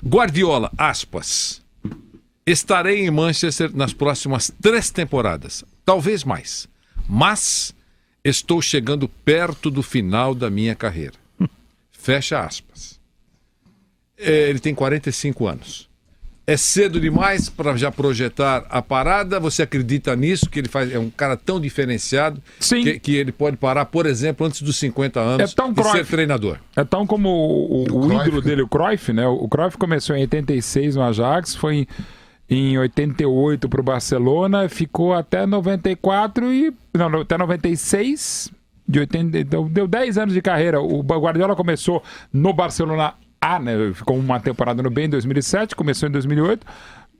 Guardiola, aspas. Estarei em Manchester nas próximas 3 temporadas, talvez mais. Mas estou chegando perto do final da minha carreira. Fecha aspas. Ele tem 45 anos. É cedo demais para já projetar a parada? Você acredita nisso? Que ele é um cara tão diferenciado que ele pode parar, por exemplo, antes dos 50 anos e ser treinador? É tão como o ídolo dele, o Cruyff, né? O Cruyff começou em 86 no Ajax, foi em 88 para o Barcelona, ficou até 94 até 96, então deu 10 anos de carreira. O Guardiola começou no Barcelona A, né? Ficou uma temporada no B em 2007, começou em 2008,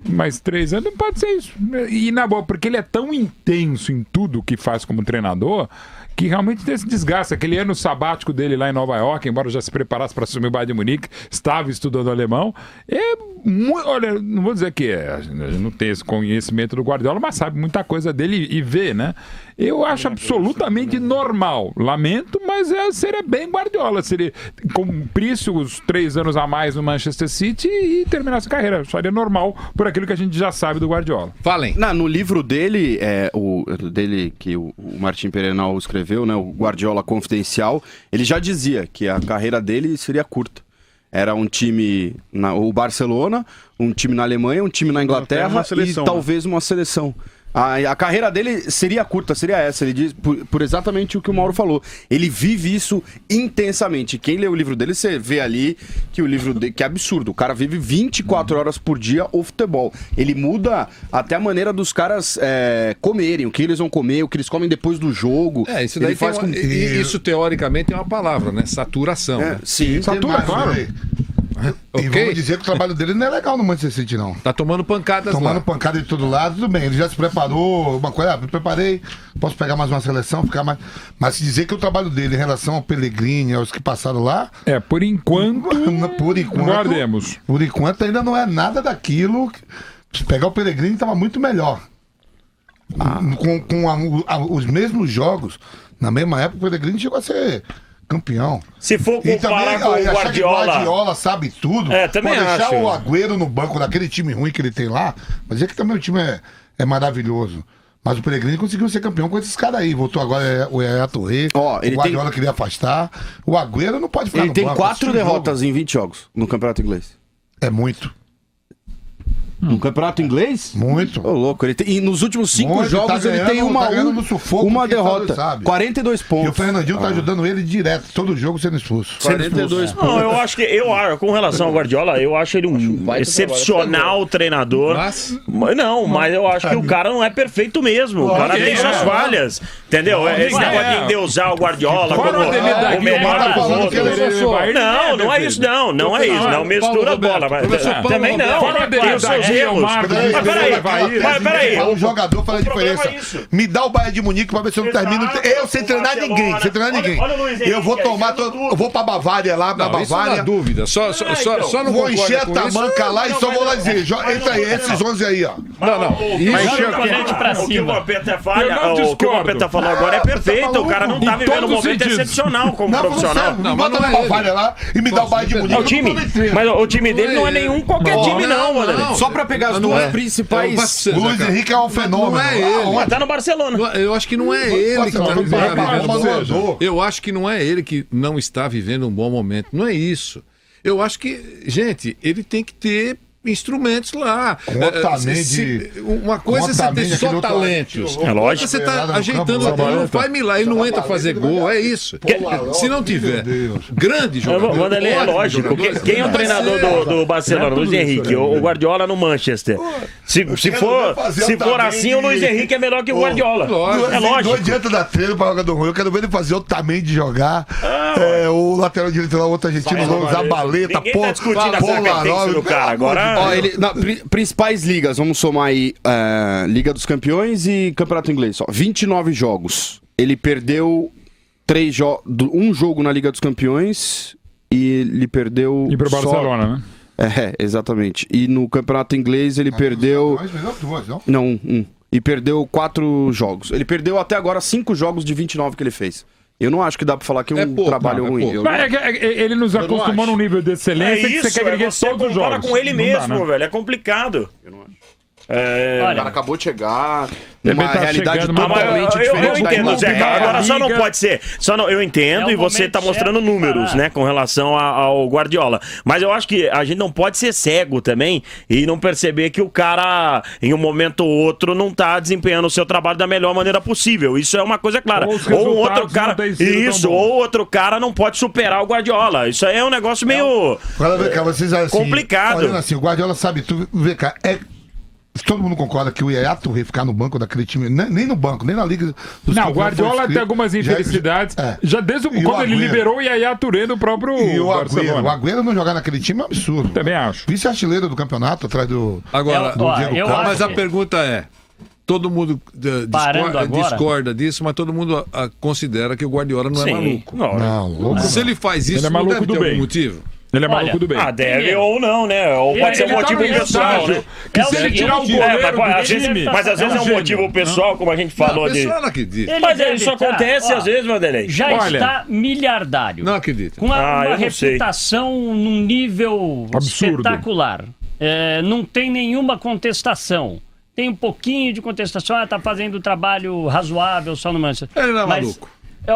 mais 3 anos, não pode ser isso. E na boa, porque ele é tão intenso em tudo que faz como treinador, que realmente tem esse desgaste. Aquele ano sabático dele lá em Nova York, embora já se preparasse para assumir o Bayern de Munique, estava estudando alemão. Olha, não vou dizer que a gente não tem esse conhecimento do Guardiola, mas sabe muita coisa dele e vê, né? Eu acho absolutamente normal. Lamento, mas seria bem Guardiola se ele cumprisse os 3 anos a mais no Manchester City e terminasse a carreira. Seria normal por aquilo que a gente já sabe do Guardiola. Falem. No livro dele, que o Martim Perenal escreveu, né, o Guardiola Confidencial, ele já dizia que a carreira dele seria curta. Era um time, o Barcelona, um time na Alemanha, um time na Inglaterra e talvez uma seleção. A carreira dele seria curta, seria essa. Ele diz por exatamente o que o Mauro falou. Ele vive isso intensamente. Quem lê o livro dele, você vê ali que o livro dele, que é absurdo. O cara vive 24 horas por dia o futebol. Ele muda até a maneira dos caras comerem, o que eles vão comer, o que eles comem depois do jogo. Isso daí isso teoricamente é uma palavra, né? Saturação. Né? Sim, satura, claro. E vamos dizer que o trabalho dele não é legal no Manchester City, não. Tá tomando pancadas pancada de todo lado, tudo bem. Ele já se preparou, uma coisa, me preparei, posso pegar mais uma seleção, ficar mais... Mas se dizer que o trabalho dele em relação ao Pellegrini, aos que passaram lá... Por enquanto... guardemos. Por enquanto ainda não é nada daquilo... Se pegar o Pellegrini, estava muito melhor. Com os mesmos jogos, na mesma época, o Pellegrini chegou a ser... campeão. Se for comparar com o Guardiola... O Guardiola sabe tudo. Também pode deixar acho. o Agüero no banco daquele time ruim que ele tem lá, mas é que também o time é maravilhoso. Mas o Pellegrini conseguiu ser campeão com esses caras aí. Voltou agora o Yaya Touré. O Guardiola queria afastar. O Agüero não pode ficar no banco. Ele tem 4 derrotas em 20 jogos no Campeonato Inglês. É muito. No Campeonato Inglês? Muito. Louco. E nos últimos 5 jogos ele tem uma derrota. 42 pontos. E o Fernandinho tá ajudando ele direto, todo jogo sendo expulso. 42 pontos. Não, eu acho que, com relação ao Guardiola, eu acho ele um excepcional treinador. Mas eu acho que o cara não é perfeito mesmo. O cara tem suas falhas. Entendeu? Esse negócio de endeusar o Guardiola como o melhor dos outros. Não é isso, não. Não é isso. Não mistura a bola. Também não. Tem os seus erros. Mas peraí. Um jogador faz a diferença. Me dá o Bayern de Munique pra ver se eu não termino. Eu sem treinar ninguém. Eu vou tomar. Eu vou pra Bavária lá, na Bavária. Isso não é dúvida. Só não vou encher a tamanca lá e só vou lá dizer. Entra aí, esses 11 aí, ó. O que o Vampeta falou agora é perfeito. O cara não tá vivendo um momento excepcional como profissional. Não, bota na Bavária lá e me dá o Bayern de Munique. Mas o time dele não é nenhum qualquer time, não, mano. Só pra pegar as duas principais. O Luiz Henrique é um fenômeno. Não é ele. Tá no Barcelona. Eu acho que não é ele que não está vivendo um bom momento. Eu acho que não é ele que não está vivendo um bom momento. Não é isso. Eu acho que, gente, ele tem que ter instrumentos lá. Uma coisa é você ter só talentos. É lógico. Você tá ajeitando, não faz milagre, ele não entra a fazer gol, é isso. Se não tiver grande jogador... Vanderlei, é lógico. Quem é o treinador do Barcelona? Luiz Henrique. O Guardiola no Manchester. Se for assim, o Luiz Henrique é melhor que o Guardiola. É lógico. Não adianta dar treino para jogador ruim. Eu quero ver ele fazer o tamanho de jogar. O lateral direito lá, o outro argentino, Zabaleta, Ninguém tá discutindo a competência do cara. Agora... Principais ligas, vamos somar aí Liga dos Campeões e Campeonato Inglês. 29 jogos. Ele perdeu um jogo na Liga dos Campeões e ele perdeu. E pro Barcelona, né? Exatamente. E no Campeonato Inglês ele perdeu. Não, um. E perdeu 4 jogos. Ele perdeu até agora 5 jogos de 29 que ele fez. Eu não acho que dá pra falar que é um trabalho ruim. Ele nos acostumou num nível de excelência que você quer ganhar todos os jogos. Com ele mesmo, velho. É complicado. Eu não acho. Olha, o cara acabou de chegar numa realidade totalmente diferente. Eu entendo, Zé. Agora só não pode ser. Eu entendo e você tá mostrando números, né, com relação ao Guardiola. Mas eu acho que a gente não pode ser cego também e não perceber que o cara, em um momento ou outro, não tá desempenhando o seu trabalho da melhor maneira possível. Isso é uma coisa clara. Ou um outro cara. Isso, ou outro cara não pode superar o Guardiola. Isso aí é um negócio meio. Vocês, assim, complicado. Olhando assim, o Guardiola sabe tudo. Vê cá, todo mundo concorda que o Yaya Touré ficar no banco daquele time, nem no banco, nem na Liga dos Não, o Guardiola tem algumas infelicidades. Já desde quando ele liberou o Yaya Touré do próprio Barcelona. O Agüero não jogar naquele time é um absurdo. Também acho. Vice-artilheiro do campeonato, atrás do Diego Costa. Mas a pergunta é, todo mundo discorda disso, mas todo mundo considera que o Guardiola não é maluco. Não, se ele faz isso, não deve ter algum motivo. Ele é maluco do bem. Deve ou não, né? Ou pode ser um motivo pessoal, né? Se ele tirar o goleiro do time... Mas às vezes é um motivo pessoal, como a gente falou. Não, pessoal não acredita. Mas isso acontece às vezes, Vanderlei. Já está miliardário. Não acredito. Com uma reputação num nível absurdo, espetacular. Não tem nenhuma contestação. Tem um pouquinho de contestação. Tá fazendo trabalho razoável só no Manchester. Ele não é maluco.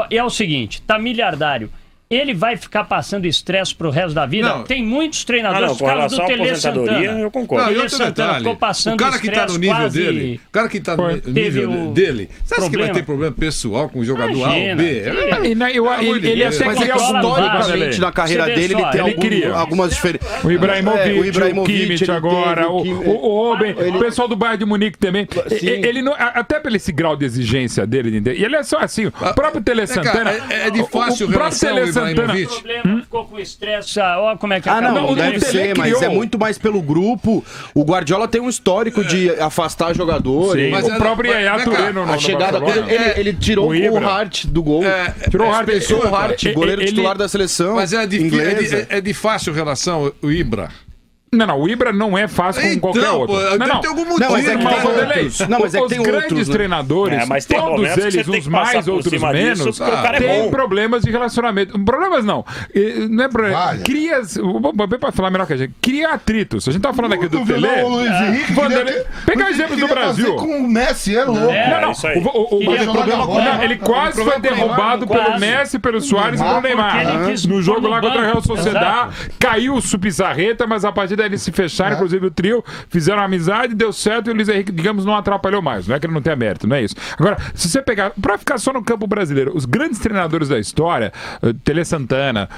É o seguinte, tá miliardário. Ele vai ficar passando estresse pro resto da vida? Não. Tem muitos treinadores, com relação à aposentadoria, eu concordo. Tele Santana ficou passando o cara que tá no nível dele, o cara que tá no nível dele, você acha que vai ter problema pessoal com o jogador A ou B? Ele até mas é que historicamente na carreira dele ele tem algumas diferenças. O Ibrahimovic, agora, o Oben, o pessoal do Bayern de Munique também. Ele não, até pelo esse grau de exigência dele, e ele é só assim, o próprio Tele Santana. É de fácil relação. O problema ficou com estresse. Olha como é que não deve ser, mas é muito mais pelo grupo. O Guardiola tem um histórico de afastar jogadores. Mas o próprio Yaya Touré a chegada ele tirou o Hart do gol. Tirou o Hart, pensou o Hart, goleiro titular da seleção. Mas é de fácil relação o Ibra. Não, o Ibra não é fácil como qualquer outro. Não, tem algum motivo. Mas os grandes treinadores, todos eles, uns mais, outros menos, têm problemas de relacionamento. Problemas não. Não é problema. Para falar melhor que a gente, cria atritos. A gente tá falando aqui do Tele. Pegar exemplos do Brasil. Com o Messi, é louco. Ele quase foi derrubado pelo Messi, pelo Soares e pelo Neymar. No jogo lá contra o Real Sociedad, caiu o Pizarreta, mas a partir eles se fecharam, inclusive o trio, fizeram amizade, deu certo e o Luiz Henrique, digamos, não atrapalhou mais. Não é que ele não tenha mérito, não é isso. Agora, se você pegar, pra ficar só no campo brasileiro, os grandes treinadores da história, Tele Santana,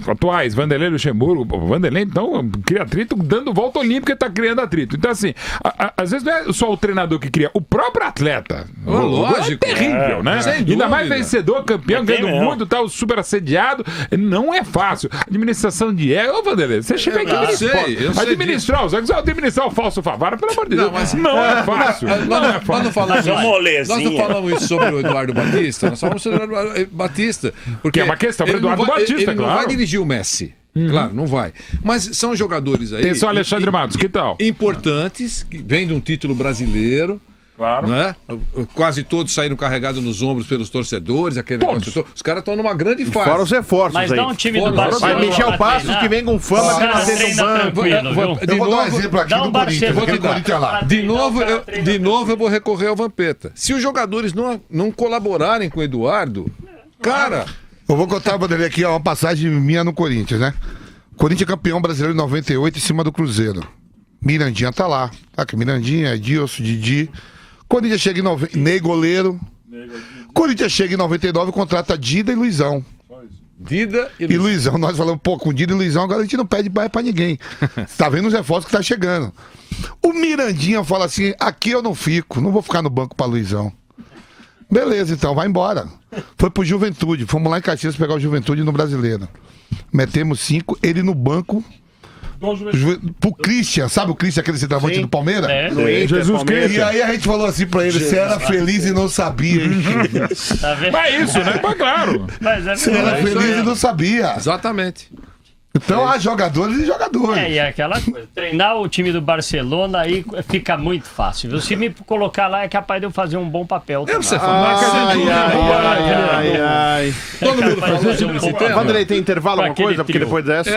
atuais, Vanderlei Luxemburgo, Vanderlei, então, cria atrito, dando volta olímpica e tá criando atrito. Então, assim, às vezes não é só o treinador que cria, o próprio atleta. Lógico. É terrível, né? Ainda mais vencedor, campeão, ganhando muito, tal, super assediado. Não é fácil. Administração de ego, ô Vanderlei, você chega aqui administrar o falso Favara, pelo amor de Deus. Não é fácil. Nós não falamos isso sobre o Eduardo Batista. Nós falamos sobre o Eduardo Batista. Porque é uma questão para o Eduardo Batista, ele não vai dirigir o Messi. Claro, não vai. Mas são jogadores aí. Tem só Alexandre Matos, que tal? Importantes, que vêm de um título brasileiro. Claro. Não é? Quase todos saíram carregados nos ombros pelos torcedores. Os caras estão numa grande fase. Fora os reforços. Mas dá um time do Barcelona. Mas Michel Passos que vem com fama de nascer no banco. Eu vou dar um exemplo aqui do Corinthians. De novo eu vou recorrer ao Vampeta. Se os jogadores não colaborarem com o Eduardo, cara... Eu vou contar, Vanderlei, aqui uma passagem minha no Corinthians, né? Corinthians campeão brasileiro em 98 em cima do Cruzeiro. Mirandinha tá lá. Tá aqui, Mirandinha, Edilson, Didi... Corinthians chega em 90, Ney goleiro. Corinthians chega em 99 e contrata Dida e Luizão. Dida e Luizão. Nós falamos, com Dida e Luizão, agora a gente não pede baia pra ninguém. Tá vendo os reforços que tá chegando. O Mirandinha fala assim, aqui eu não fico, não vou ficar no banco pra Luizão. Beleza, então, vai embora. Foi pro Juventude, fomos lá em Caxias pegar o Juventude no Brasileiro. Metemos 5, ele no banco... Pro Christian, sabe o Christian, aquele centroavante do Palmeiras? Jesus Cristo. E aí a gente falou assim pra ele, você era feliz e não sabia, hein? Mas é isso, né? Mas claro. Você era feliz e não sabia. Exatamente. Então há jogadores e jogadores. E aquela coisa, treinar o time do Barcelona aí fica muito fácil. Se me colocar lá é capaz de eu fazer um bom papel. Você falou Todo mundo faz. Vanderlei, tem intervalo alguma coisa? Porque depois dessa...